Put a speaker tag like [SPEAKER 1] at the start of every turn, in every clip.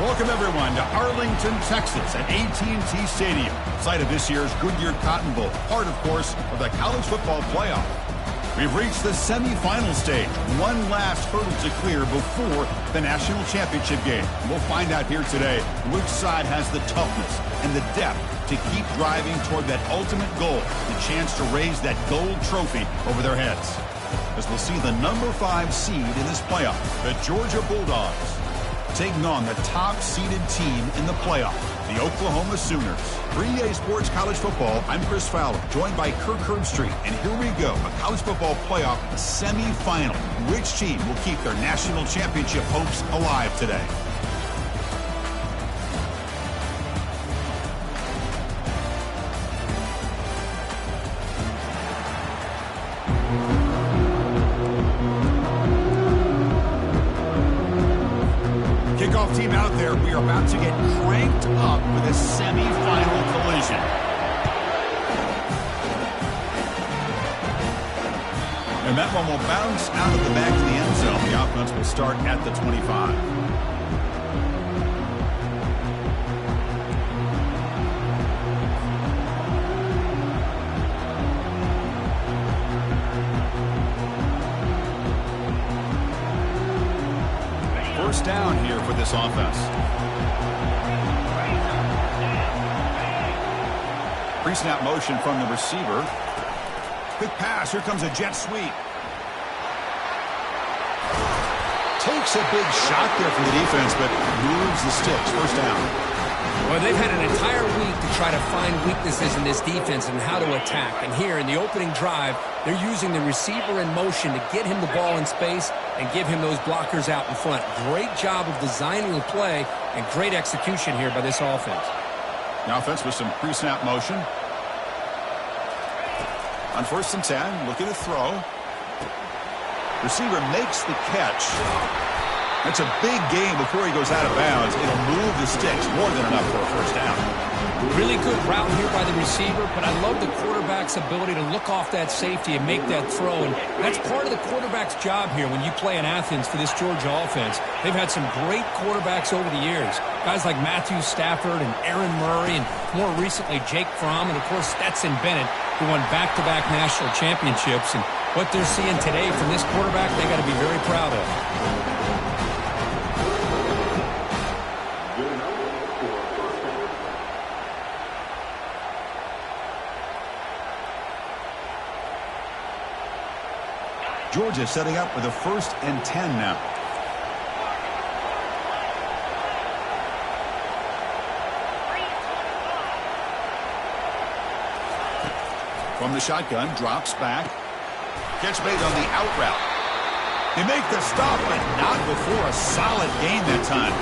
[SPEAKER 1] Welcome, everyone, to Arlington, Texas at AT&T Stadium, site of this year's Goodyear Cotton Bowl, part, of course, of the college football playoff. We've reached the semifinal stage, one last hurdle to clear before the national championship game. We'll find out here today which side has the toughness and the depth to keep driving toward that ultimate goal, the chance to raise that gold trophy over their heads. As we'll see the number 5 seed in this playoff, the Georgia Bulldogs, taking on the top-seeded team in the playoff, the Oklahoma Sooners. For EA Sports College Football, I'm Chris Fowler, joined by Kirk Herbstreit. And here we go, a college football playoff semifinal. Which team will keep their national championship hopes alive today? Kickoff team out there. We are about to get cranked up with a semifinal collision. And that one will bounce out of the back of the end zone. The offense will start at the 25. First down here for this offense. Pre-snap motion from the receiver. Quick pass. Here comes a jet sweep. Takes a big shot there from the defense, but moves the sticks. First down.
[SPEAKER 2] Well, they've had an entire week to try to find weaknesses in this defense and how to attack. And here in the opening drive, they're using the receiver in motion to get him the ball in space and give him those blockers out in front. Great job of designing the play and great execution here by this offense.
[SPEAKER 1] The offense with some pre-snap motion. On 1st and 10, looking to throw. Receiver makes the catch. That's a big gain before he goes out of bounds. It'll move the sticks, more than enough for a first down.
[SPEAKER 2] Really good route here by the receiver, but I love the quarterback's ability to look off that safety and make that throw. And that's part of the quarterback's job here when you play in Athens for this Georgia offense. They've had some great quarterbacks over the years. Guys like Matthew Stafford and Aaron Murray, and more recently Jake Fromm, and of course Stetson Bennett, who won back-to-back national championships. And what they're seeing today from this quarterback, they got to be very proud of.
[SPEAKER 1] Georgia setting up with a 1st and 10 now. From the shotgun, drops back. Gets made on the out route. They make the stop, but not before a solid gain that time.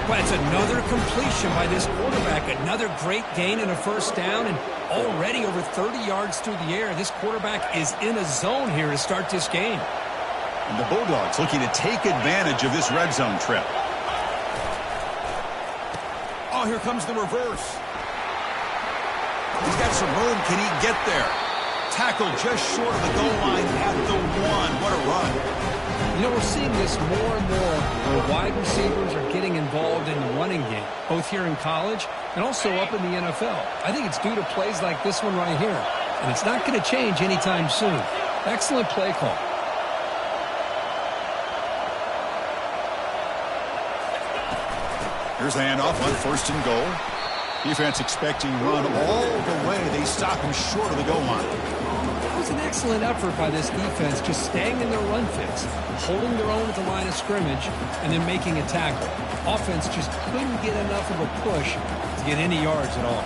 [SPEAKER 2] But it's another completion by this quarterback. Another great gain and a first down, and already over 30 yards through the air. This quarterback is in a zone here to start this game.
[SPEAKER 1] And the Bulldogs looking to take advantage of this red zone trip. Oh, here comes the reverse. He's got some room. Can he get there? Tackled just short of the goal line at the 1. What a run.
[SPEAKER 2] You know, we're seeing this more and more where wide receivers are getting involved in the running game, both here in college and also up in the NFL. I think it's due to plays like this one right here, and it's not going to change anytime soon. Excellent play call.
[SPEAKER 1] Here's the handoff on 1st and goal. Defense expecting run all the way. They stop him short of the goal line.
[SPEAKER 2] It was an excellent effort by this defense, just staying in their run fix, holding their own at the line of scrimmage, and then making a tackle. Offense just couldn't get enough of a push to get any yards at all.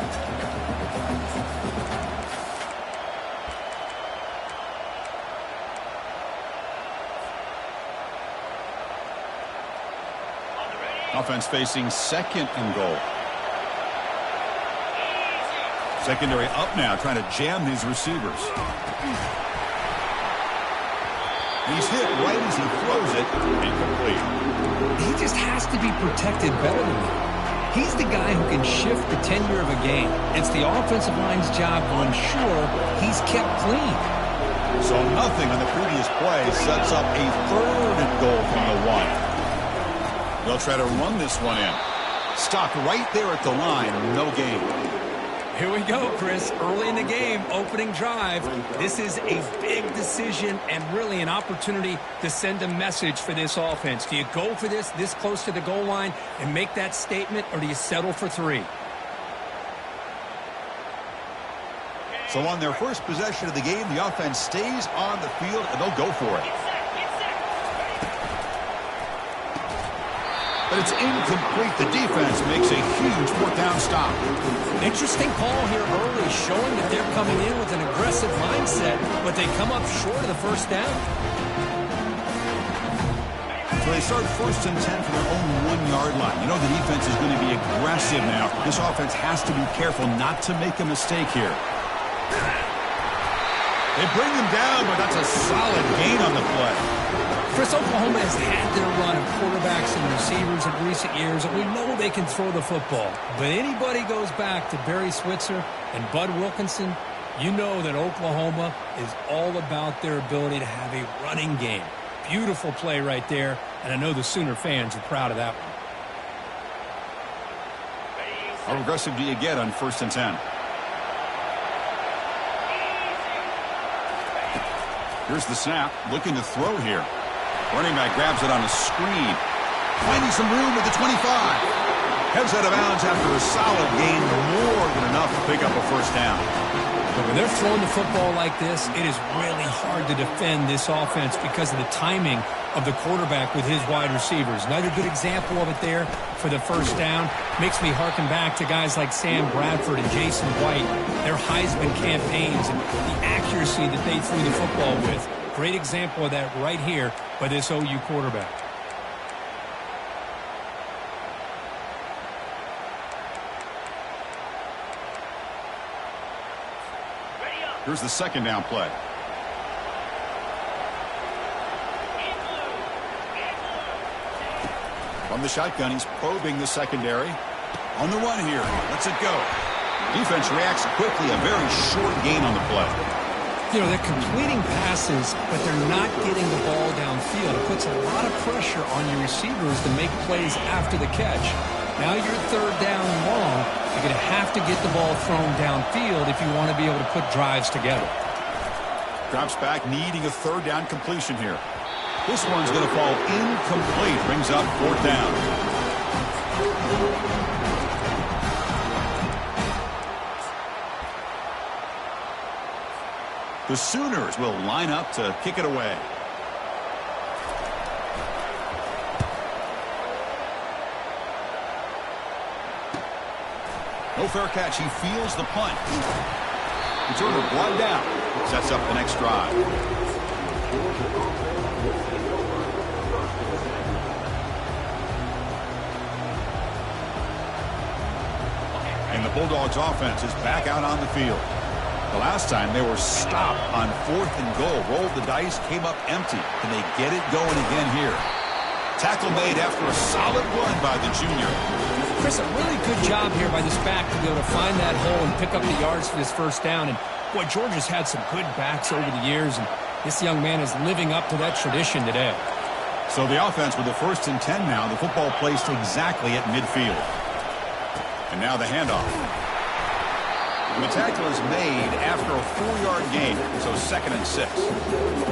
[SPEAKER 1] Offense facing 2nd and goal. Secondary up now, trying to jam these receivers. He's hit right as he throws it. Incomplete.
[SPEAKER 2] He just has to be protected better than that. He's the guy who can shift the tenure of a game. It's the offensive line's job to ensure he's kept clean.
[SPEAKER 1] So nothing on the previous play sets up a 3rd and goal from the 1. They'll try to run this one in. Stopped right there at the line. No gain.
[SPEAKER 2] Here we go, Chris. Early in the game, opening drive. This is a big decision and really an opportunity to send a message for this offense. Do you go for this close to the goal line and make that statement, or do you settle for 3?
[SPEAKER 1] So on their first possession of the game, the offense stays on the field, and they'll go for it. But it's incomplete. The defense makes a huge 4th down stop.
[SPEAKER 2] Interesting call here early, showing that they're coming in with an aggressive mindset, but they come up short of the 1st down.
[SPEAKER 1] So they start 1st and 10 from their own 1-yard line. You know the defense is going to be aggressive now. This offense has to be careful not to make a mistake here. They bring him down, but that's a solid gain on the play.
[SPEAKER 2] Chris, Oklahoma has had their run of quarterbacks and receivers in recent years, and we know they can throw the football. But anybody goes back to Barry Switzer and Bud Wilkinson, you know that Oklahoma is all about their ability to have a running game. Beautiful play right there, and I know the Sooner fans are proud of that one.
[SPEAKER 1] How aggressive do you get on 1st and 10? Here's the snap, looking to throw here. Running back grabs it on a screen. Finding some room at the 25. Heads out of bounds after a solid gain, more than enough to pick up a 1st down.
[SPEAKER 2] But when they're throwing the football like this, it is really hard to defend this offense because of the timing of the quarterback with his wide receivers. Another good example of it there for the 1st down. Makes me harken back to guys like Sam Bradford and Jason White, their Heisman campaigns and the accuracy that they threw the football with. Great example of that right here by this OU quarterback.
[SPEAKER 1] Here's the 2nd down play. From the shotgun, he's probing the secondary. On the run here. Lets it go. Defense reacts quickly. A very short gain on the play.
[SPEAKER 2] You know, they're completing passes, but they're not getting the ball downfield. It puts a lot of pressure on your receivers to make plays after the catch. Now you're 3rd down and long. You're going to have to get the ball thrown downfield if you want to be able to put drives together.
[SPEAKER 1] Drops back, needing a 3rd down completion here. This one's going to fall incomplete. Brings up 4th down. The Sooners will line up to kick it away. No fair catch. He feels the punt. Returner brought down. Sets up the next drive. And the Bulldogs offense is back out on the field. The last time they were stopped on 4th and goal. Rolled the dice, came up empty. Can they get it going again here? Tackle made after a solid run by the junior.
[SPEAKER 2] Chris, a really good job here by this back to be able to find that hole and pick up the yards for this 1st down. And, boy, Georgia's had some good backs over the years, and this young man is living up to that tradition today.
[SPEAKER 1] So the offense with the 1st and 10 now. The football placed exactly at midfield. And now the handoff. And the tackle is made after a 4-yard gain, so 2nd and 6.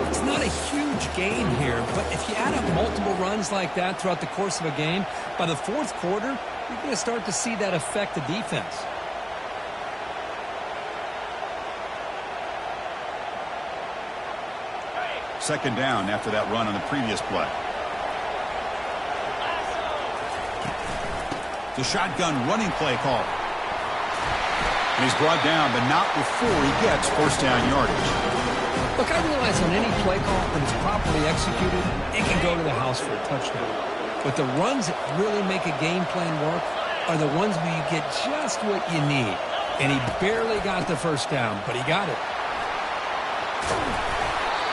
[SPEAKER 2] It's not a huge gain here, but if you add up multiple runs like that throughout the course of a game, by the 4th quarter, you're going to start to see that affect the defense.
[SPEAKER 1] Second down after that run on the previous play. The shotgun running play call. And he's brought down, but not before he gets 1st down yardage.
[SPEAKER 2] Look, I realize on any play call, when it's properly executed, it can go to the house for a touchdown. But the runs that really make a game plan work are the ones where you get just what you need. And he barely got the 1st down, but he got it.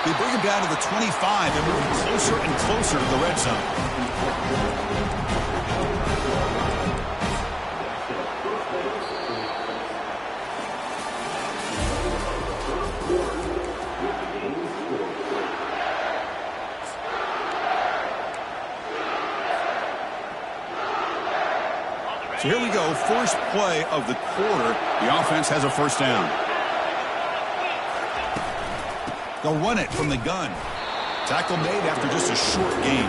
[SPEAKER 1] They bring him down to the 25 and moving closer and closer to the red zone. So here we go, first play of the quarter. The offense has a first down. They'll run it from the gun. Tackle made after just a short gain.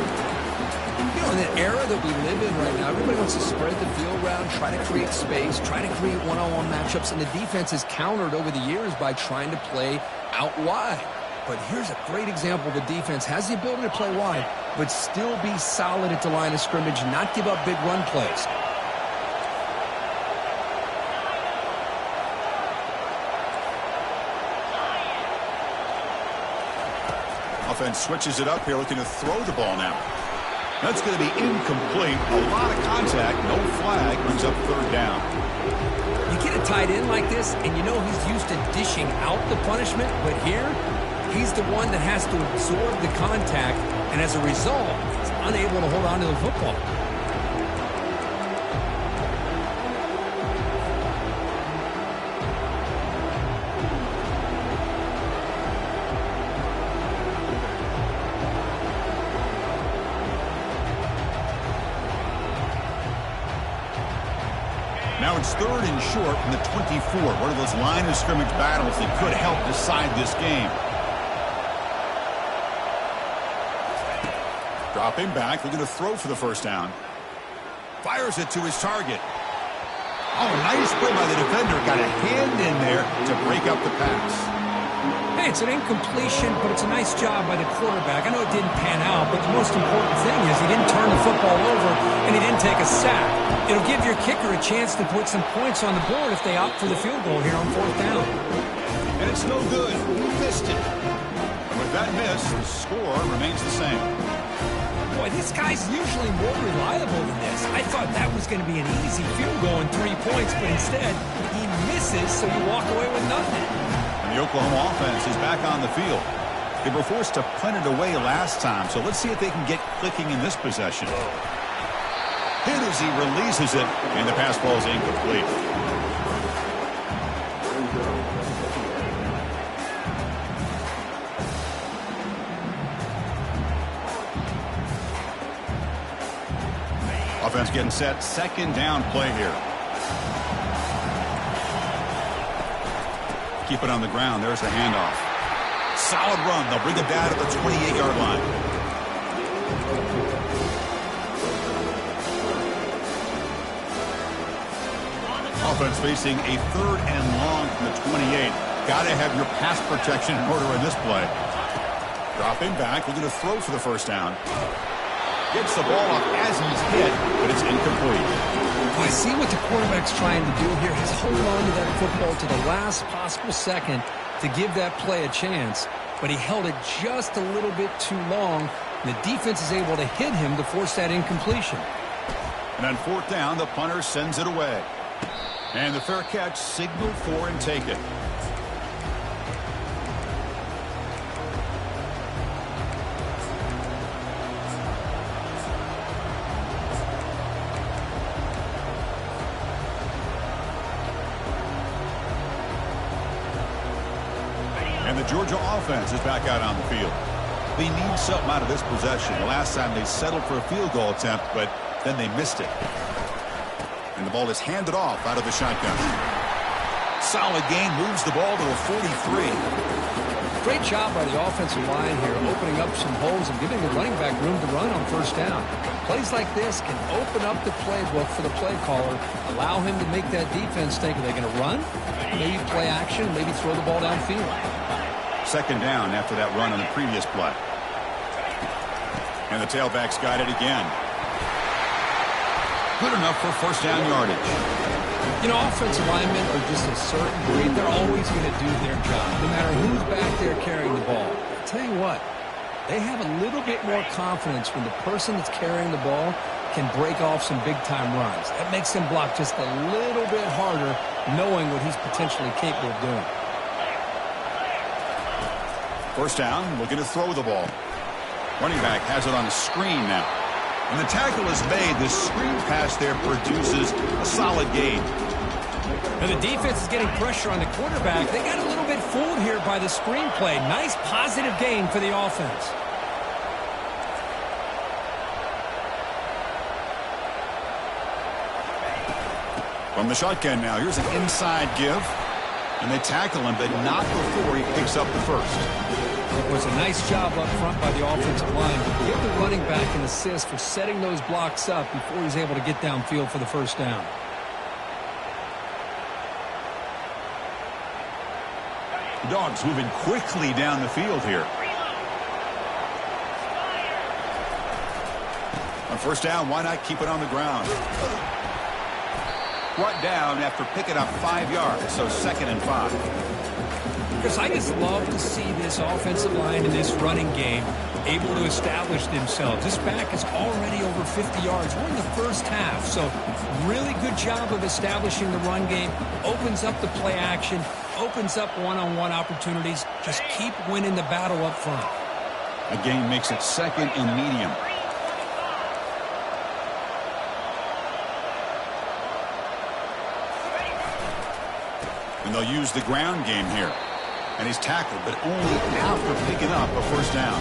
[SPEAKER 2] You know, in the era that we live in right now, everybody wants to spread the field around, try to create space, try to create one-on-one matchups, and the defense is countered over the years by trying to play out wide. But here's a great example. The defense has the ability to play wide, but still be solid at the line of scrimmage, not give up big run plays.
[SPEAKER 1] Offense switches it up here, looking to throw the ball now. That's going to be incomplete. A lot of contact, no flag, brings up third down.
[SPEAKER 2] You get a tight end like this, and you know he's used to dishing out the punishment, but here, he's the one that has to absorb the contact, and as a result, he's unable to hold on to the football.
[SPEAKER 1] Now it's third and short from the 24. One of those line of scrimmage battles that could help decide this game. Dropping back, looking to throw for the first down. Fires it to his target. Oh, nice play by the defender. Got a hand in there to break up the pass.
[SPEAKER 2] Hey, it's an incompletion, but it's a nice job by the quarterback. I know it didn't pan out, but the most important thing is he didn't turn the football over and he didn't take a sack. It'll give your kicker a chance to put some points on the board if they opt for the field goal here on fourth down.
[SPEAKER 1] And it's no good. He missed it. And with that miss, the score remains the same.
[SPEAKER 2] Boy, this guy's usually more reliable than this. I thought that was going to be an easy field goal and 3 points, but instead he misses, so you walk away with nothing.
[SPEAKER 1] The Oklahoma offense is back on the field. They were forced to punt it away last time, so let's see if they can get clicking in this possession. Hit as he releases it, and the pass ball is incomplete. Offense getting set, second down play here. Keep it on the ground. There's the handoff. Solid run. They'll bring it down to the 28-yard line. Offense facing a third and long from the 28. Got to have your pass protection in order in this play. Dropping back. Looking to throw for the first down. Gets the ball off as he's hit, but it's incomplete.
[SPEAKER 2] I see what the quarterback's trying to do here. He's holding on to that football to the last possible second to give that play a chance, but he held it just a little bit too long. The defense is able to hit him to force that incompletion.
[SPEAKER 1] And on fourth down, the punter sends it away. And the fair catch, signal for and take it. And the Georgia offense is back out on the field. They need something out of this possession. The last time they settled for a field goal attempt, but then they missed it. And the ball is handed off out of the shotgun. Solid gain, moves the ball to a 43.
[SPEAKER 2] Great job by the offensive line here, opening up some holes and giving the running back room to run on first down. Plays like this can open up the playbook for the play caller, allow him to make that defense think, are they going to run? Maybe play action, maybe throw the ball downfield.
[SPEAKER 1] Second down after that run on the previous play. And the tailback's got it again. Good enough for first down yardage.
[SPEAKER 2] You know, offensive linemen are just a certain breed. They're always going to do their job, no matter who's back there carrying the ball. I'll tell you what, they have a little bit more confidence when the person that's carrying the ball can break off some big-time runs. That makes them block just a little bit harder, knowing what he's potentially capable of doing.
[SPEAKER 1] First down, looking to throw the ball. Running back has it on a screen now. And the tackle is made. The screen pass there produces a solid gain.
[SPEAKER 2] Now the defense is getting pressure on the quarterback. They got a little bit fooled here by the screen play. Nice positive gain for the offense.
[SPEAKER 1] From the shotgun now, here's an inside give. And they tackle him, but not before he picks up the first.
[SPEAKER 2] It was a nice job up front by the offensive line. Give the running back an assist for setting those blocks up before he's able to get downfield for the first down.
[SPEAKER 1] The Dogs moving quickly down the field here. On first down, why not keep it on the ground? Brought down after picking up 5 yards, so 2nd and 5.
[SPEAKER 2] Chris, I just love to see this offensive line in this running game able to establish themselves. This back is already over 50 yards. We're in the first half, so really good job of establishing the run game. Opens up the play action, opens up one-on-one opportunities. Just keep winning the battle up front.
[SPEAKER 1] The game makes it 2nd and medium. And they'll use the ground game here. And he's tackled, but only after picking up a first down.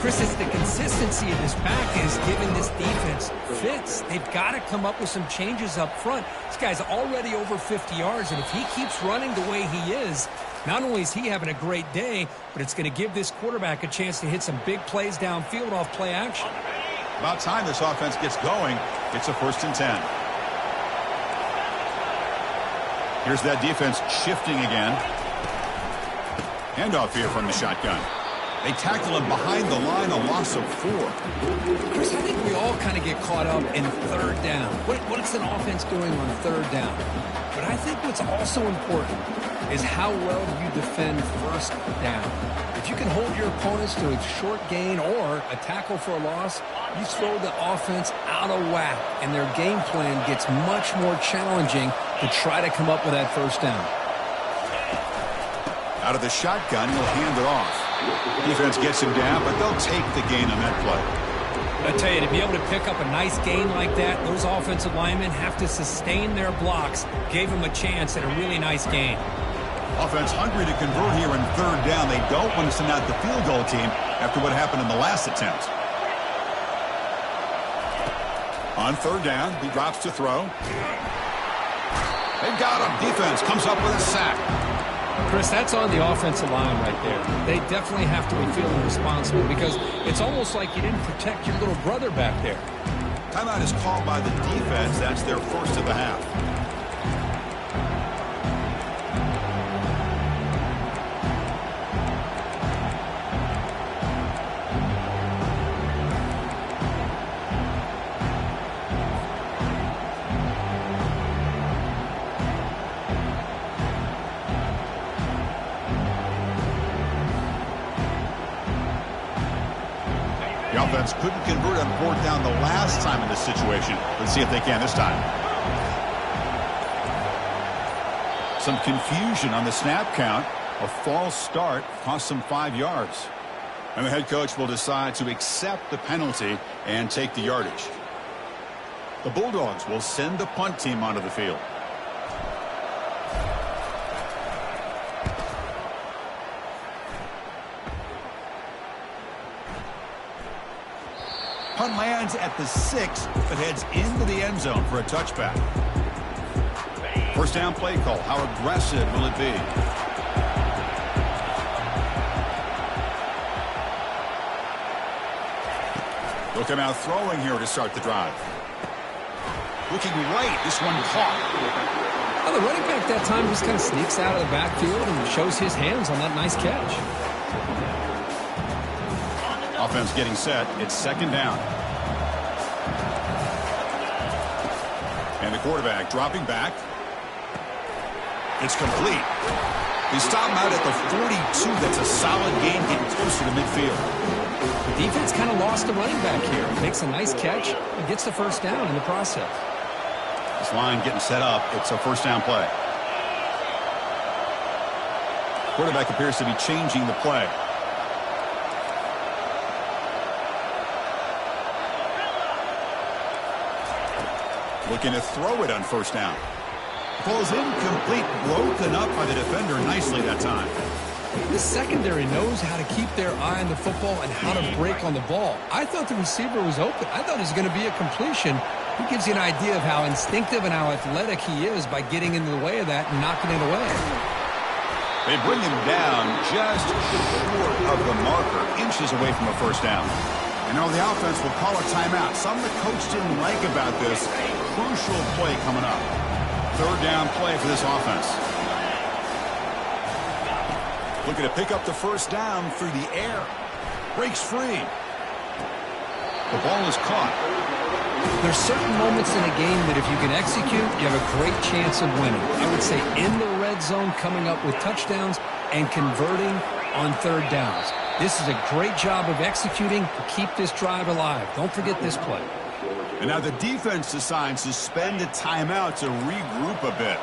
[SPEAKER 2] Chris, it's the consistency of this back is giving this defense fits. They've got to come up with some changes up front. This guy's already over 50 yards, and if he keeps running the way he is, not only is he having a great day, but it's going to give this quarterback a chance to hit some big plays downfield off play action.
[SPEAKER 1] About time this offense gets going. It's a 1st and 10. Here's that defense shifting again. Handoff here from the shotgun. They tackle him behind the line, a loss of 4.
[SPEAKER 2] Chris, I think we all kind of get caught up in 3rd down. What's an offense doing on 3rd down? But I think what's also important is how well do you defend 1st down. If you can hold your opponents to a short gain or a tackle for a loss, you throw the offense out of whack, and their game plan gets much more challenging to try to come up with that 1st down.
[SPEAKER 1] Out of the shotgun, he'll hand it off. Defense gets him down, but they'll take the gain on that play.
[SPEAKER 2] I tell you, to be able to pick up a nice gain like that, those offensive linemen have to sustain their blocks. Gave him a chance at a really nice gain.
[SPEAKER 1] Offense hungry to convert here in 3rd down. They don't want to send out the field goal team after what happened in the last attempt. On 3rd down, he drops to throw. They've got him. Defense comes up with a sack.
[SPEAKER 2] Chris, that's on the offensive line right there. They definitely have to be feeling responsible because it's almost like you didn't protect your little brother back there.
[SPEAKER 1] Timeout is called by the defense. That's their 1st of the half. The offense couldn't convert on 4th down the last time in this situation. Let's see if they can this time. Some confusion on the snap count. A false start cost them 5 yards. And the head coach will decide to accept the penalty and take the yardage. The Bulldogs will send the punt team onto the field. Punt lands at the 6, but heads into the end zone for a touchback. 1st down play call. How aggressive will it be? They'll come out throwing here to start the drive. Looking right. This one caught.
[SPEAKER 2] Well, the running back that time just kind of sneaks out of the backfield and shows his hands on that nice catch.
[SPEAKER 1] Offense getting set. It's 2nd down. And the quarterback dropping back. It's complete. They stop him out at the 42. That's a solid gain, getting closer to midfield.
[SPEAKER 2] The defense kind of lost the running back here. Makes a nice catch and gets the 1st down in the process.
[SPEAKER 1] This line getting set up. It's a 1st down play. Quarterback appears to be changing the play. Looking to throw it on 1st down. Falls incomplete, broken up by the defender nicely that time.
[SPEAKER 2] The secondary knows how to keep their eye on the football and how to break on the ball. I thought the receiver was open. I thought it was going to be a completion. He gives you an idea of how instinctive and how athletic he is by getting into the way of that and knocking it away.
[SPEAKER 1] They bring him down just short of the marker, inches away from a first down. And now the offense will call a timeout. Something the coach didn't like about this. Crucial play coming up. Third down play for this offense. Looking to pick up the first down through the air. Breaks free. The ball is caught.
[SPEAKER 2] There's certain moments in a game that if you can execute, you have a great chance of winning. I would say in the red zone, coming up with touchdowns and converting on third downs. This is a great job of executing to keep this drive alive. Don't forget this play.
[SPEAKER 1] And now the defense decides to spend a timeout to regroup a bit.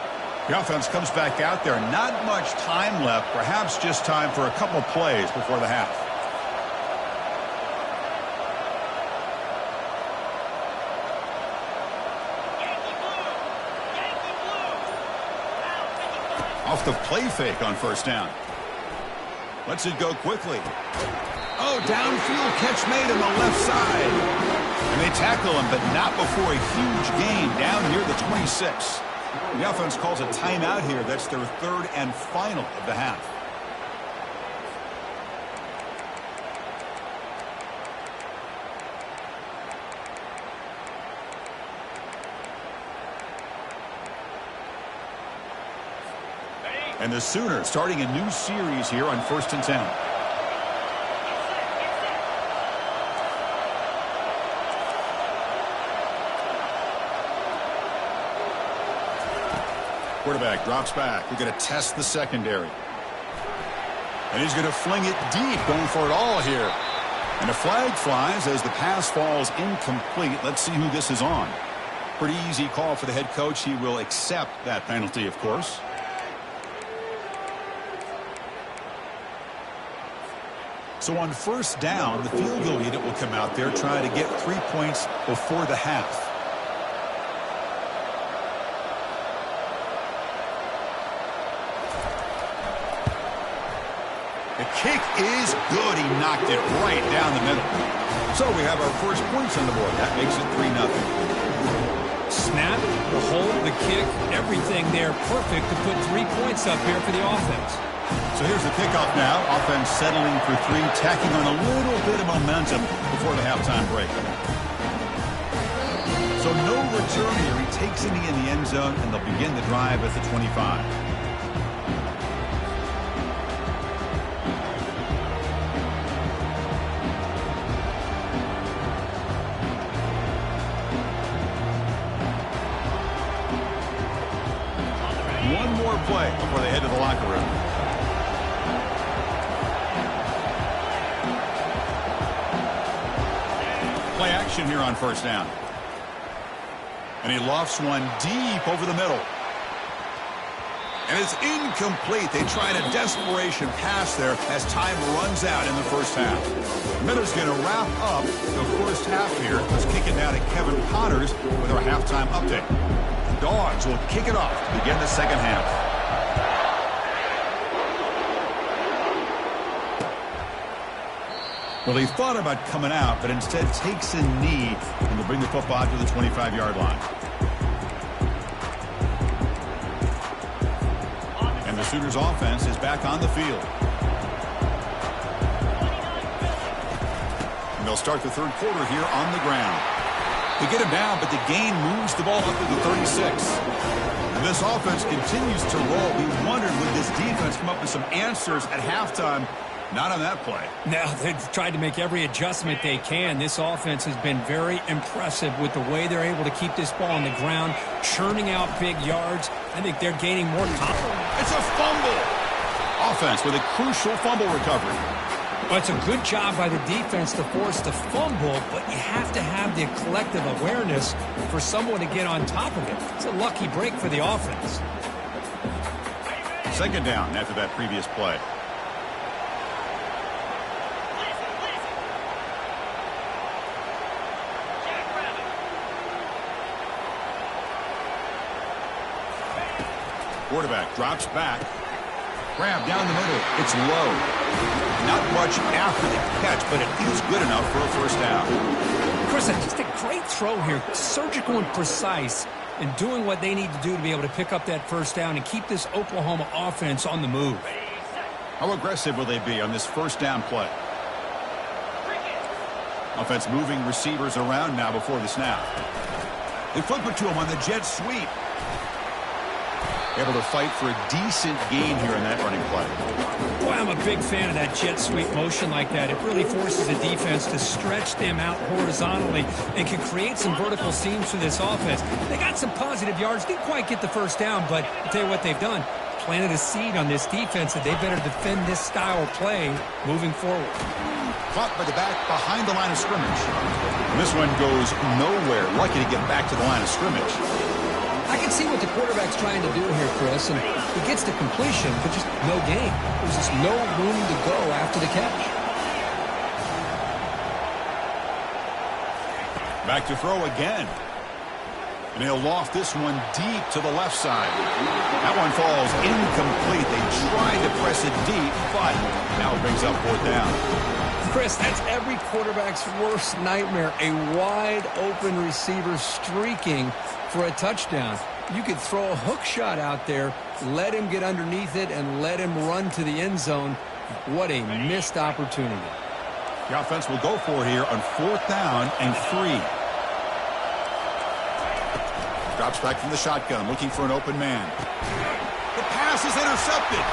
[SPEAKER 1] The offense comes back out there. Not much time left. Perhaps just time for a couple plays before the half. Off the play fake on first down. Lets it go quickly. Oh, downfield catch made on the left side. And they tackle him, but not before a huge gain down near the 26. The offense calls a timeout here. That's their third and final of the half. And the Sooners starting a new series here on 1st and 10. Quarterback drops back. We're going to test the secondary. And he's going to fling it deep, going for it all here. And a flag flies as the pass falls incomplete. Let's see who this is on. Pretty easy call for the head coach. He will accept that penalty, of course. So on first down, the field goal unit will come out there trying to get 3 points before the half. The kick is good. He knocked it right down the middle. So we have our first points on the board. That makes it 3-0.
[SPEAKER 2] Snap, the hold, the kick, everything there perfect to put 3 points up here for the offense.
[SPEAKER 1] So here's the kickoff now. Offense settling for 3, tacking on a little bit of momentum before the halftime break. So no return here. He takes it in the end zone, and they'll begin the drive at the 25. One more play before they head to the locker room. Play action here on first down. And he lofts one deep over the middle. And it's incomplete. They tried a desperation pass there as time runs out in the first half. Miller's going to wrap up the first half here. Let's kick it now to Kevin Potters with our halftime update. The Dogs will kick it off to begin the second half. Well, he thought about coming out, but instead takes a knee and will bring the football to the 25-yard line. And the Sooners offense is back on the field. And they'll start the third quarter here on the ground. They get him down, but the gain moves the ball up to the 36. And this offense continues to roll. We wondered, would this defense come up with some answers at halftime? Not on that play.
[SPEAKER 2] Now, they've tried to make every adjustment they can. This offense has been very impressive with the way they're able to keep this ball on the ground, churning out big yards. I think they're gaining more confidence.
[SPEAKER 1] It's a fumble. Offense with a crucial fumble recovery.
[SPEAKER 2] Well, it's a good job by the defense to force the fumble, but you have to have the collective awareness for someone to get on top of it. It's a lucky break for the offense.
[SPEAKER 1] Second down after that previous play. Quarterback drops back. Grab down the middle. It's low. Not much after the catch, but it feels good enough for a first down.
[SPEAKER 2] Chris, that's just a great throw here. Surgical and precise in doing what they need to do to be able to pick up that first down and keep this Oklahoma offense on the move.
[SPEAKER 1] How aggressive will they be on this first down play? Offense moving receivers around now before the snap. They flip it to him on the jet sweep. Able to fight for a decent gain here in that running play.
[SPEAKER 2] Boy, I'm a big fan of that jet sweep motion like that. It really forces the defense to stretch them out horizontally and can create some vertical seams for this offense. They got some positive yards. Didn't quite get the first down, but I'll tell you what they've done. Planted a seed on this defense that they better defend this style of play moving forward.
[SPEAKER 1] Caught by the back behind the line of scrimmage. And this one goes nowhere. Lucky to get back to the line of scrimmage.
[SPEAKER 2] I can see what the quarterback's trying to do here, Chris, and he gets the completion, but just no gain. There's just no room to go after the catch.
[SPEAKER 1] Back to throw again. And he'll loft this one deep to the left side. That one falls incomplete. They tried to press it deep, but now it brings up fourth down.
[SPEAKER 2] Chris, that's every quarterback's worst nightmare. A wide-open receiver streaking for a touchdown. You could throw a hook shot out there, let him get underneath it, and let him run to the end zone. What a missed opportunity.
[SPEAKER 1] The offense will go for it here on fourth down and 3. Drops back from the shotgun, looking for an open man. The pass is intercepted.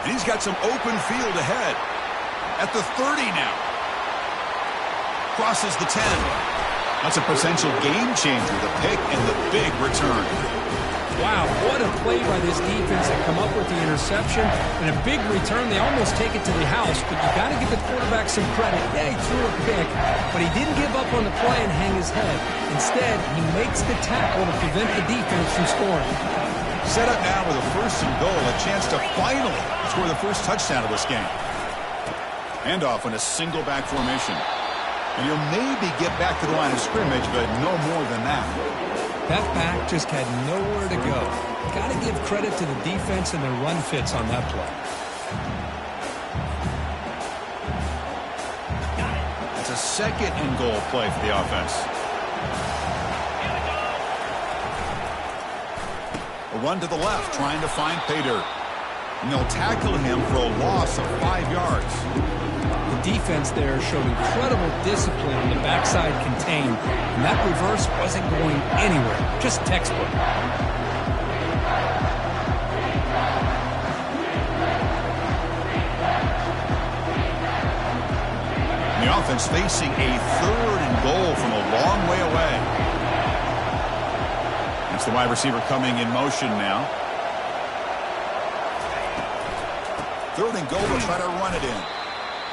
[SPEAKER 1] And he's got some open field ahead. At the 30 now. Crosses the 10. That's a potential game changer, the pick and the big return.
[SPEAKER 2] Wow, what a play by this defense to come up with the interception and a big return. They almost take it to the house, but you got to give the quarterback some credit. Yeah, he threw a pick, but he didn't give up on the play and hang his head. Instead, he makes the tackle to prevent the defense from scoring.
[SPEAKER 1] Set up now with a first and goal, a chance to finally score the first touchdown of this game. Handoff in a single back formation. And he'll maybe get back to the line of scrimmage, but no more than that.
[SPEAKER 2] That back just had nowhere to go. Got to give credit to the defense and their run fits on that play.
[SPEAKER 1] It's a second and goal play for the offense. A run to the left, trying to find Pater. And they'll tackle him for a loss of 5 yards.
[SPEAKER 2] The defense there showed incredible discipline on the backside contained, and that reverse wasn't going anywhere, just textbook.
[SPEAKER 1] And the offense facing a third and goal from a long way away. It's the wide receiver coming in motion now. Third and goal, they'll try to run it in.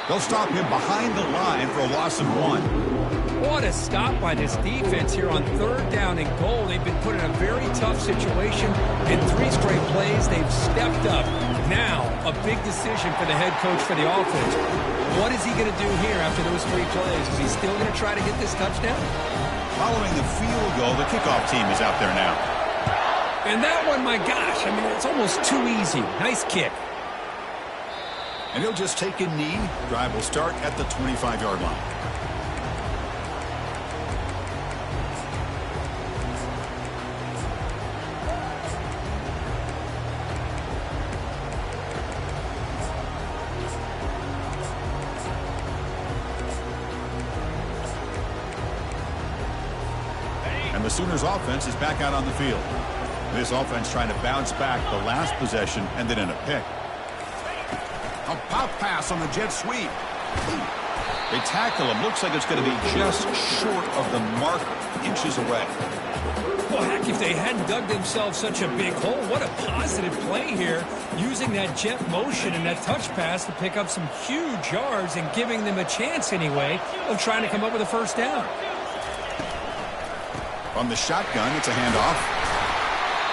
[SPEAKER 1] They'll stop him behind the line for a loss of 1.
[SPEAKER 2] What a stop by this defense here on third down and goal. They've been put in a very tough situation. In 3 straight plays, they've stepped up. Now, a big decision for the head coach for the offense. What is he going to do here after those 3 plays? Is he still going to try to get this touchdown?
[SPEAKER 1] Following the field goal, the kickoff team is out there now.
[SPEAKER 2] And that one, my gosh, I mean, it's almost too easy. Nice kick.
[SPEAKER 1] And he'll just take a knee. Drive will start at the 25-yard line. And the Sooners offense is back out on the field. This offense trying to bounce back. The last possession ended in a pick. A pop pass on the jet sweep. They tackle him. Looks like it's going to be just short of the mark, inches away.
[SPEAKER 2] Well, heck, if they hadn't dug themselves such a big hole, what a positive play here, using that jet motion and that touch pass to pick up some huge yards and giving them a chance anyway of trying to come up with a first down.
[SPEAKER 1] From the shotgun, it's a handoff.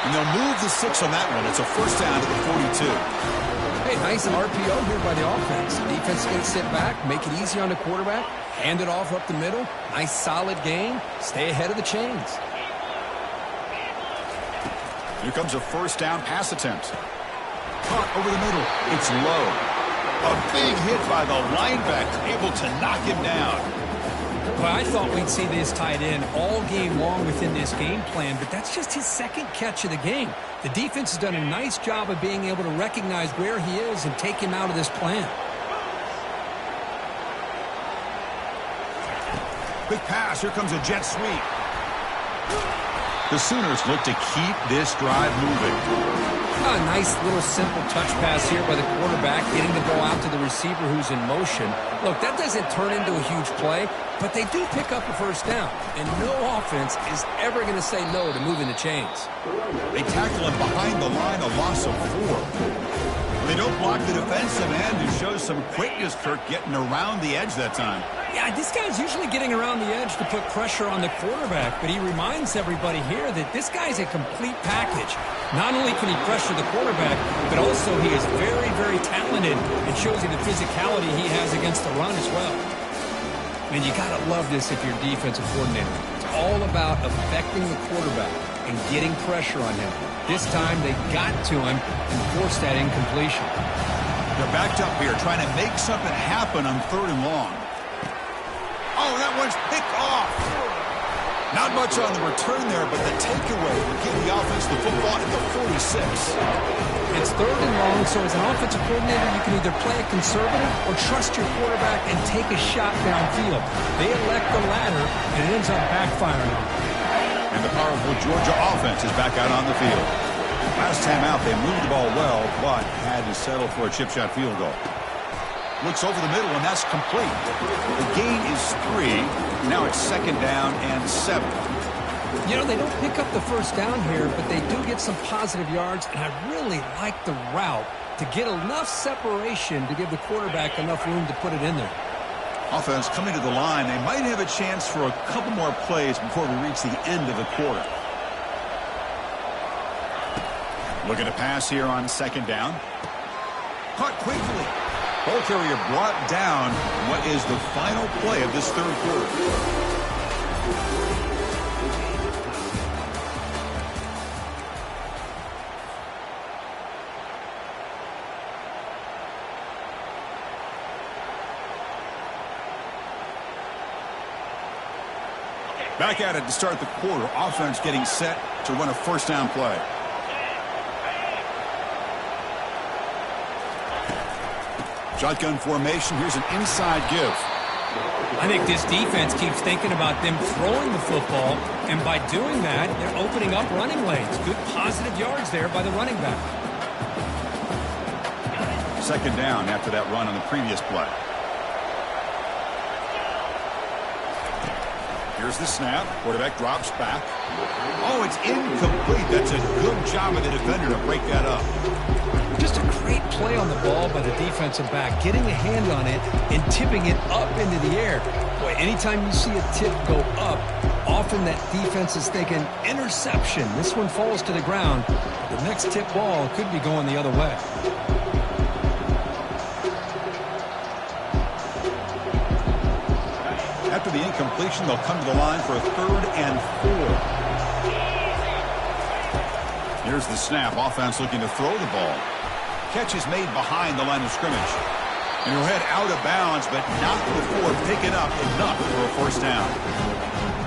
[SPEAKER 1] And they'll move the 6 on that one. It's a first down to the 42.
[SPEAKER 2] Hey, nice RPO here by the offense. Defense is going to sit back, make it easy on the quarterback, hand it off up the middle. Nice solid gain. Stay ahead of the chains.
[SPEAKER 1] Here comes a first down pass attempt. Caught over the middle. It's low. A big hit by the linebacker, able to knock him down.
[SPEAKER 2] Well, I thought we'd see this tight end all game long within this game plan, but that's just his second catch of the game. The defense has done a nice job of being able to recognize where he is and take him out of this plan.
[SPEAKER 1] Quick pass. Here comes a jet sweep. The Sooners look to keep this drive moving.
[SPEAKER 2] A nice little simple touch pass here by the quarterback, getting the ball out to the receiver who's in motion. Look, that doesn't turn into a huge play, but they do pick up a first down. And no offense is ever going to say no to moving the chains.
[SPEAKER 1] They tackle him behind the line, a loss of 4. They don't block the defensive end, who shows some quickness, Kirk, getting around the edge that time.
[SPEAKER 2] Yeah, this guy's usually getting around the edge to put pressure on the quarterback, but he reminds everybody here that this guy's a complete package. Not only can he pressure the quarterback, but also he is very, very talented and shows you the physicality he has against the run as well. Man, you got to love this if you're a defensive coordinator. It's all about affecting the quarterback and getting pressure on him. This time they got to him and forced that incompletion.
[SPEAKER 1] They're backed up here trying to make something happen on 3rd and long. Oh, that one's picked off. Not much on the return there, but the takeaway will give the offense the football at the 46.
[SPEAKER 2] It's 3rd and long, so as an offensive coordinator, you can either play it conservative or trust your quarterback and take a shot downfield. They elect the latter, and it ends up backfiring on them.
[SPEAKER 1] And the powerful Georgia offense is back out on the field. Last time out, they moved the ball well, but had to settle for a chip shot field goal. Looks over the middle, and that's complete. The gain is 3. Now it's 2nd down and 7.
[SPEAKER 2] You know, they don't pick up the first down here, but they do get some positive yards, and I really like the route to get enough separation to give the quarterback enough room to put it in there.
[SPEAKER 1] Offense coming to the line. They might have a chance for a couple more plays before we reach the end of the quarter. Looking to pass here on 2nd down. Caught quickly. Ball carrier brought down. What is the final play of this 3rd quarter? Back at it to start the quarter. Offense getting set to run a 1st down play. Shotgun formation. Here's an inside give.
[SPEAKER 2] I think this defense keeps thinking about them throwing the football, and by doing that, they're opening up running lanes. Good positive yards there by the running back.
[SPEAKER 1] 2nd down after that run on the previous play. Here's the snap. Quarterback drops back. Oh, it's incomplete. That's a good job of the defender to break that up.
[SPEAKER 2] Just a great play on the ball by the defensive back, getting a hand on it and tipping it up into the air. Boy, anytime you see a tip go up, often that defense is thinking interception. This one falls to the ground. The next tip ball could be going the other way.
[SPEAKER 1] After the incompletion, they'll come to the line for a 3rd and 4. Here's the snap. Offense looking to throw the ball. Catch is made behind the line of scrimmage. And he'll head out of bounds, but not before picking up enough for a 1st down.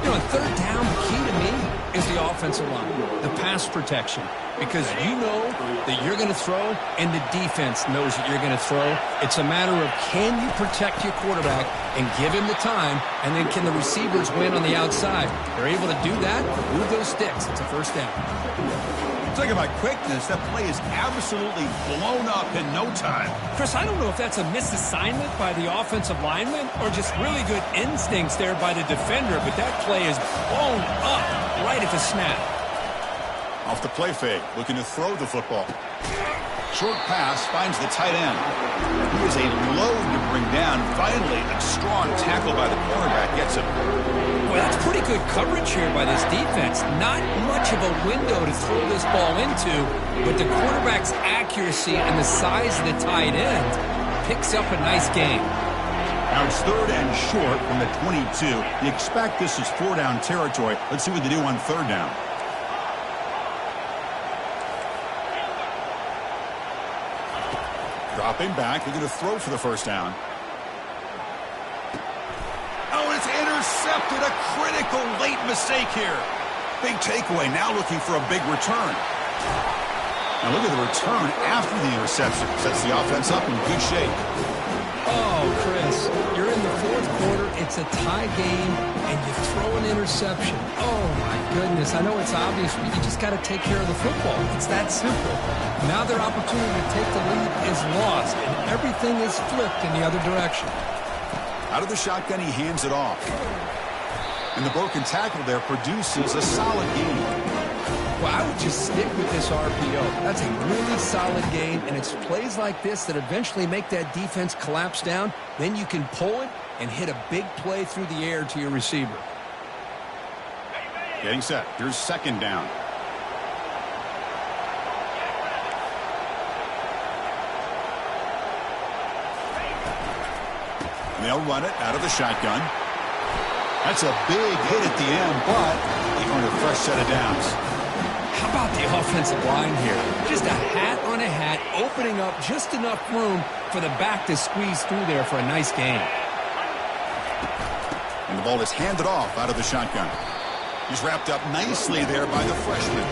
[SPEAKER 2] You know, on 3rd down, the key to me is the offensive line, the pass protection. Because you know that you're going to throw, and the defense knows that you're going to throw. It's a matter of can you protect your quarterback and give him the time, and then can the receivers win on the outside? They're able to do that, move those sticks. It's a 1st down.
[SPEAKER 1] Talking about quickness, that play is absolutely blown up in no time.
[SPEAKER 2] Chris, I don't know if that's a misassignment by the offensive lineman or just really good instincts there by the defender, but that play is blown up right at the snap.
[SPEAKER 1] Off the play fake, looking to throw the football. Short pass finds the tight end. He is a load to bring down. Finally, a strong tackle by the cornerback gets him.
[SPEAKER 2] Well, that's pretty good coverage here by this defense. Not much of a window to throw this ball into, but the quarterback's accuracy and the size of the tight end picks up a nice gain.
[SPEAKER 1] Now it's 3rd and short from the 22. You expect this is 4-down territory. Let's see what they do on 3rd down. Dropping back, looking to throw for the first down. Oh, it's intercepted. A critical late mistake here. Big takeaway. Now looking for a big return. Now look at the return after the interception. Sets the offense up in good shape.
[SPEAKER 2] Oh, Chris, you're in the fourth quarter. It's a tie game, and you throw an interception. Oh, my goodness. I know it's obvious, but you just got to take care of the football. It's that simple. Now their opportunity to take the lead is lost, and everything is flipped in the other direction.
[SPEAKER 1] Out of the shotgun, he hands it off. And the broken tackle there produces a solid gain.
[SPEAKER 2] Well, I would just stick with this RPO. That's a really solid game, and it's plays like this that eventually make that defense collapse down. Then you can pull it and hit a big play through the air to your receiver.
[SPEAKER 1] Getting set. Here's second down. And they'll run it out of the shotgun. That's a big hit at the end, but they earn a fresh set of downs.
[SPEAKER 2] How about the offensive line here? Just a hat on a hat, opening up just enough room for the back to squeeze through there for a nice gain.
[SPEAKER 1] And the ball is handed off out of the shotgun. He's wrapped up nicely there by the freshman.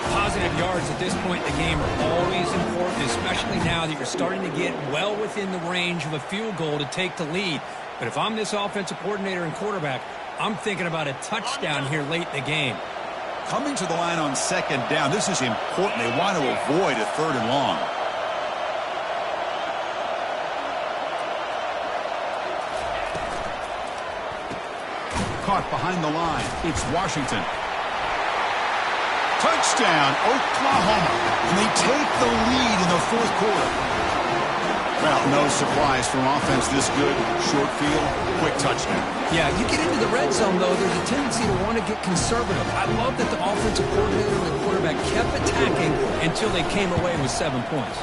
[SPEAKER 2] Positive yards at this point in the game are always important, especially now that you're starting to get well within the range of a field goal to take the lead. But if I'm this offensive coordinator and quarterback, I'm thinking about a touchdown here late in the game.
[SPEAKER 1] Coming to the line on second down, this is important. They want to avoid a third and long. Caught behind the line. It's Washington. Touchdown, Oklahoma. And they take the lead in the fourth quarter. Well, no surprise from offense this good. Short field, quick touchdown.
[SPEAKER 2] Yeah, you get into the red zone, though, there's a tendency to want to get conservative. I love that the offensive coordinator and the quarterback kept attacking until they came away with 7 points.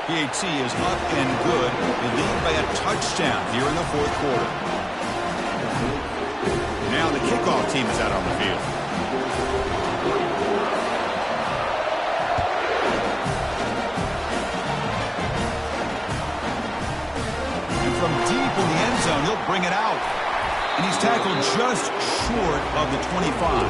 [SPEAKER 1] PAT is up and good. They lead by a touchdown here in the fourth quarter. Now the kickoff team is out on the field. From deep in the end zone, he'll bring it out. And he's tackled just short of the 25.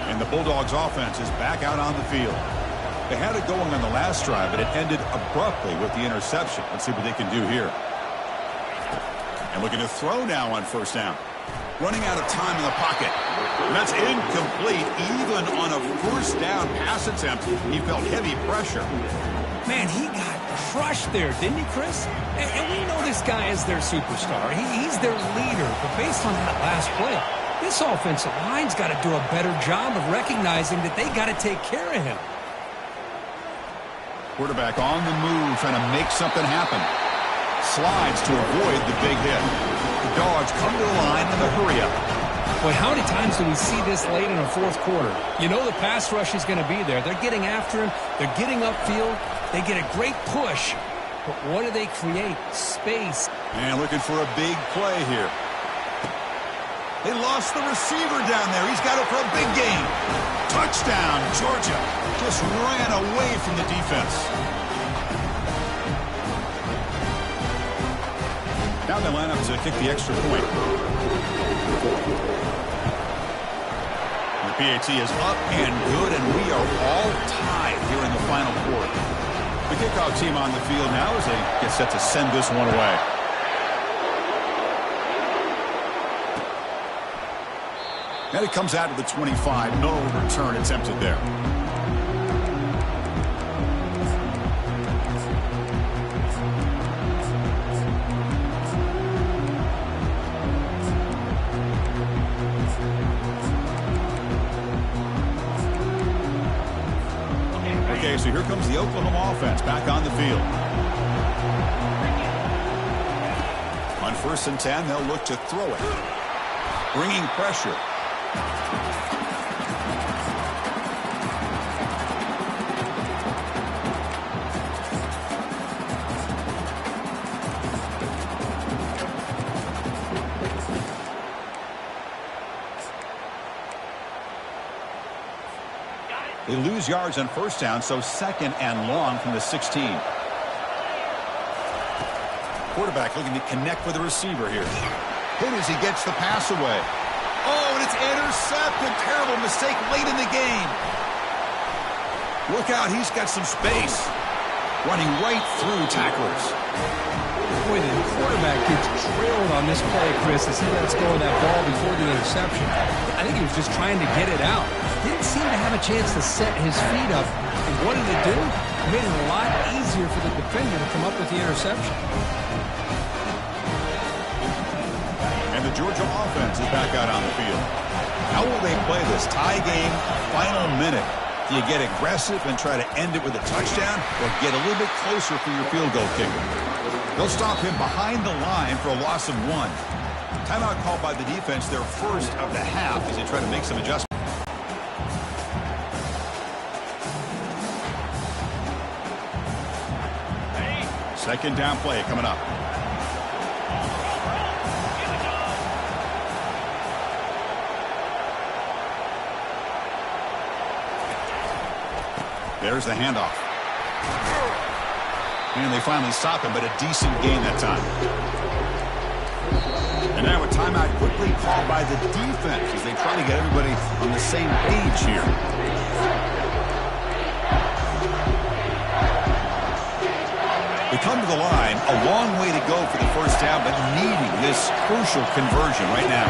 [SPEAKER 1] And the Bulldogs offense is back out on the field. They had it going on the last drive, but it ended abruptly with the interception. Let's see what they can do here. And looking to throw now on first down. Running out of time in the pocket. And that's incomplete. Even on a first down pass attempt, he felt heavy pressure.
[SPEAKER 2] Man, he got crushed there, didn't he, Chris? And we know this guy is their superstar. He's their leader. But based on that last play, this offensive line's got to do a better job of recognizing that they got to take care of him.
[SPEAKER 1] Quarterback on the move, trying to make something happen. Slides to avoid the big hit. The Dogs come to the line in the hurry up.
[SPEAKER 2] Boy, how many times do we see this late in a fourth quarter? You know the pass rush is going to be there. They're getting after him. They're getting upfield. They get a great push. But what do they create? Space.
[SPEAKER 1] And looking for a big play here. They lost the receiver down there. He's got it for a big gain. Touchdown, Georgia. Just ran away from the defense. Now they line up to kick the extra point. And the PAT is up and good, and we are all tied here in the final quarter. The kickoff team on the field now as they get set to send this one away. And it comes out of the 25. No return attempted there. Okay, so here comes the Oklahoma offense back on the field. On 1st and 10, they'll look to throw it. Bringing pressure. lose yards on first down, so second and long from the 16. Quarterback looking to connect with the receiver here. Hit as he gets the pass away. Oh, and it's intercepted. Terrible mistake late in the game. Look out, he's got some space. Running right through tacklers.
[SPEAKER 2] Boy, the quarterback gets drilled on this play, Chris, as he lets go of that ball before the interception. I think he was just trying to get it out. Didn't seem to have a chance to set his feet up. And what did it do? It made it a lot easier for the defender to come up with the interception.
[SPEAKER 1] And the Georgia offense is back out on the field. How will they play this tie game, final minute? Do you get aggressive and try to end it with a touchdown, or get a little bit closer for your field goal kicker? They'll stop him behind the line for a loss of 1. Timeout called by the defense, their first of the half, as they try to make some adjustments. Second down play coming up. There's the handoff. And they finally stop him, but a decent gain that time. And now a timeout quickly called by the defense as they try to get everybody on the same page here. They come to the line, a long way to go for the first down, but needing this crucial conversion right now.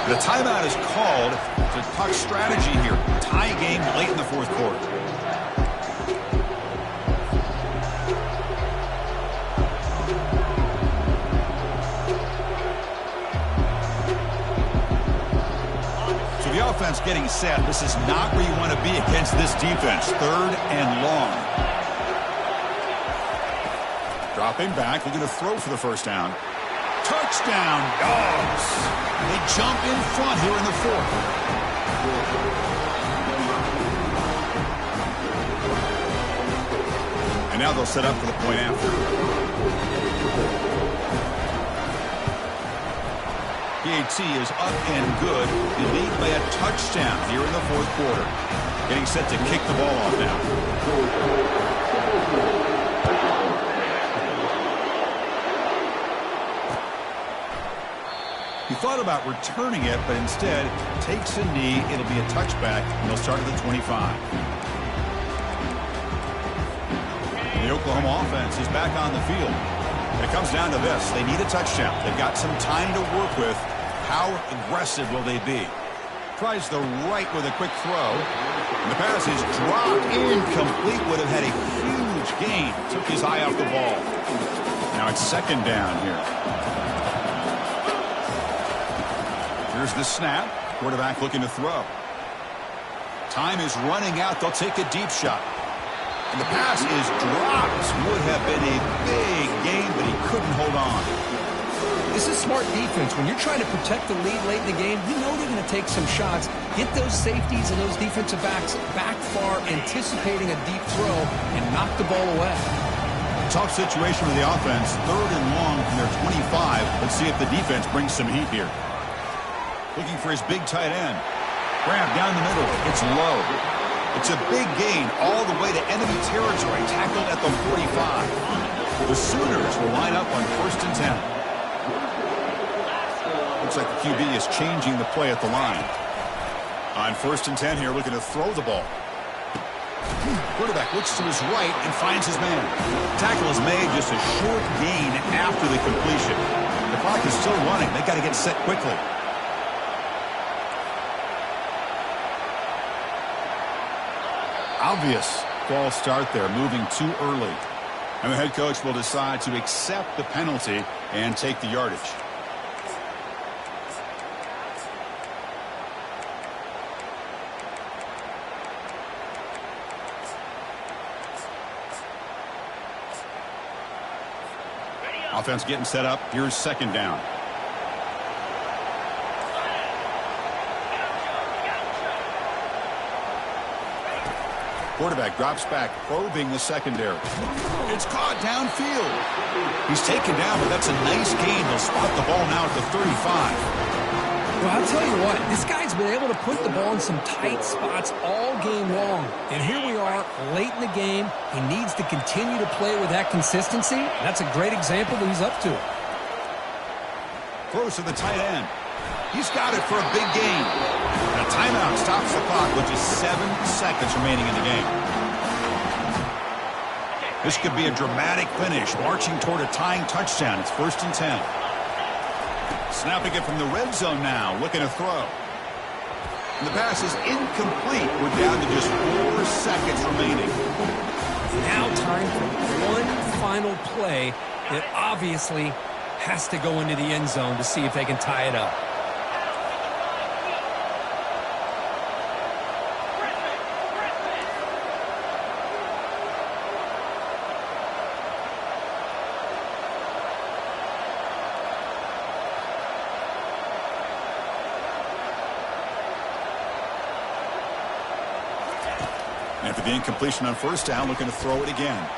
[SPEAKER 1] The timeout is called to talk strategy here. Tie game late in the fourth quarter. So the offense getting set. This is not where you want to be against this defense. Third and long. Dropping back, looking to throw for the first down. Touchdown, Dogs! They jump in front here in the fourth. And now they'll set up for the point after. PAT is up and good. They lead by a touchdown here in the fourth quarter. Getting set to kick the ball off now. He thought about returning it, but instead takes a knee. It'll be a touchback, and they'll start at the 25. And the Oklahoma offense is back on the field. And it comes down to this. They need a touchdown. They've got some time to work with. How aggressive will they be? Tries the right with a quick throw. And the pass is dropped. Incomplete. Would have had a huge gain. Took his eye off the ball. Now it's second down here. Here's the snap. Quarterback looking to throw. Time is running out. They'll take a deep shot. And the pass is dropped. Would have been a big gain, but he couldn't hold on.
[SPEAKER 2] This is smart defense. When you're trying to protect the lead late in the game, you know they're going to take some shots. Get those safeties and those defensive backs back far, anticipating a deep throw, and knock the ball away.
[SPEAKER 1] Tough situation for the offense. Third and long from their 25. Let's see if the defense brings some heat here. Looking for his big tight end. Grab down the middle. It's low. It's a big gain all the way to enemy territory. Tackled at the 45. The Sooners will line up on 1st and 10. Looks like the QB is changing the play at the line. On 1st and 10 here, looking to throw the ball. Quarterback looks to his right and finds his man. Tackle is made, just a short gain after the completion. The clock is still running. They've got to get set quickly. Obvious false start there, moving too early. And the head coach will decide to accept the penalty and take the yardage. Offense getting set up. Here's second down. Quarterback drops back, probing the secondary. It's caught downfield. He's taken down, but that's a nice gain. They'll spot the ball now at the 35.
[SPEAKER 2] Well, I'll tell you what, this guy's been able to put the ball in some tight spots all game long. And here we are, late in the game. He needs to continue to play with that consistency. That's a great example that he's up to it.
[SPEAKER 1] Throws to the tight end. He's got it for a big gain. And a timeout stops the clock with just 7 seconds remaining in the game. This could be a dramatic finish, marching toward a tying touchdown. It's 1st and 10. Snapping it from the red zone now, looking to throw. And the pass is incomplete. We're down to just 4 seconds remaining.
[SPEAKER 2] Now time for one final play that obviously has to go into the end zone to see if they can tie it up.
[SPEAKER 1] After the incompletion on 1st down, looking to throw it again.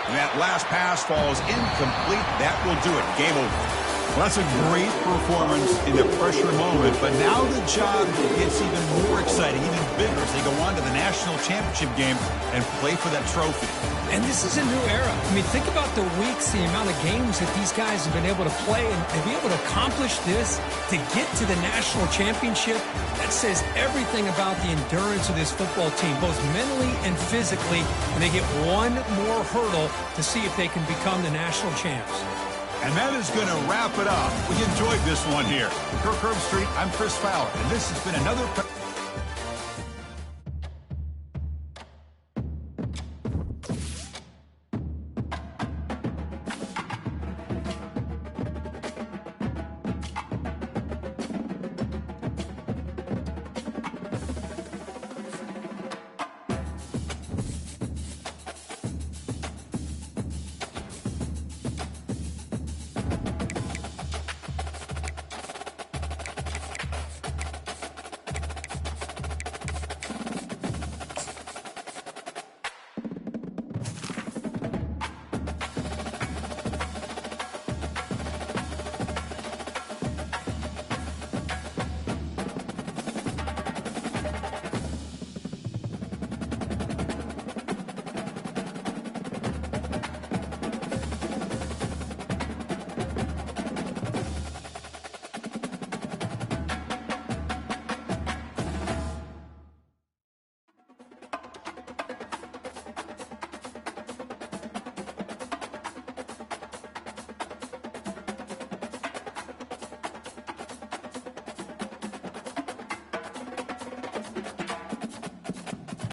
[SPEAKER 1] And that last pass falls incomplete. That will do it. Game over. Well, that's a great performance in a pressure moment, but now the job gets even more exciting, even bigger as they go on to the national championship game and play for that trophy.
[SPEAKER 2] And this is a new era. I mean, think about the weeks, the amount of games that these guys have been able to play, and to be able to accomplish this, to get to the national championship, that says everything about the endurance of this football team, both mentally and physically, and they get one more hurdle to see if they can become the national champs.
[SPEAKER 1] And that is going to wrap it up. We enjoyed this one here. Kirk Herbstreit, I'm Chris Fowler, and this has been another